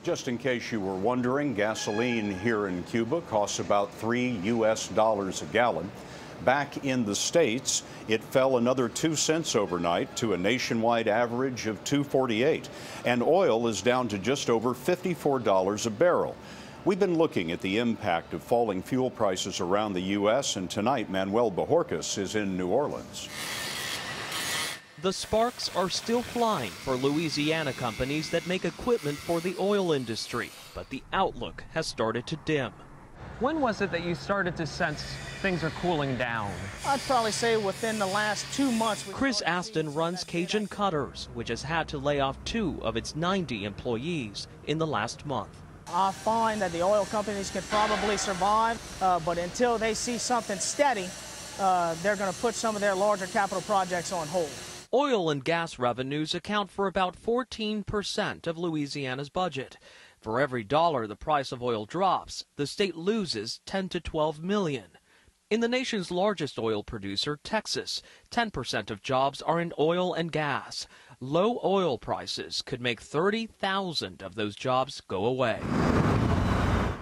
Just in case you were wondering, gasoline here in Cuba costs about $3 US a gallon. Back in the States, it fell another 2 cents overnight to a nationwide average of $2.48. And oil is down to just over $54 a barrel. We've been looking at the impact of falling fuel prices around the U.S., and tonight Manuel Bojorquez is in New Orleans. The sparks are still flying for Louisiana companies that make equipment for the oil industry, but the outlook has started to dim. When was it that you started to sense things are cooling down? I'd probably say within the last 2 months. Chris Aston runs Cajun Cutters, which has had to lay off 2 of its 90 employees in the last month. I find that the oil companies can probably survive, but until they see something steady, they're going to put some of their larger capital projects on hold. Oil and gas revenues account for about 14% of Louisiana's budget. For every dollar the price of oil drops, the state loses 10 to 12 million. In the nation's largest oil producer, Texas, 10% of jobs are in oil and gas. Low oil prices could make 30,000 of those jobs go away.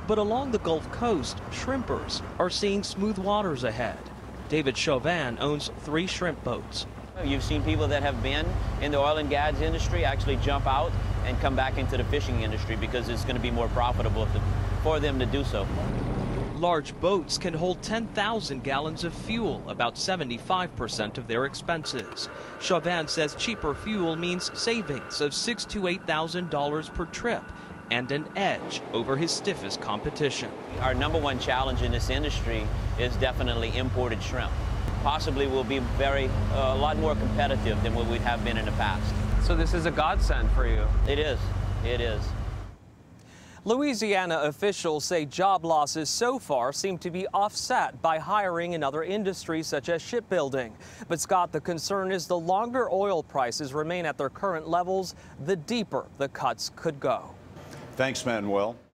But along the Gulf Coast, shrimpers are seeing smooth waters ahead. David Chauvin owns 3 shrimp boats. You've seen people that have been in the oil and gas industry actually jump out and come back into the fishing industry because it's going to be more profitable for them to do so. Large boats can hold 10,000 gallons of fuel, about 75% of their expenses. Chauvin says cheaper fuel means savings of $6,000 to $8,000 per trip and an edge over his stiffest competition. Our #1 challenge in this industry is definitely imported shrimp. Possibly will be a lot more competitive than what we have been in the past. So this is a godsend for you. It is. It is. Louisiana officials say job losses so far seem to be offset by hiring in other industries such as shipbuilding. But Scott, the concern is the longer oil prices remain at their current levels, the deeper the cuts could go. Thanks, Manuel.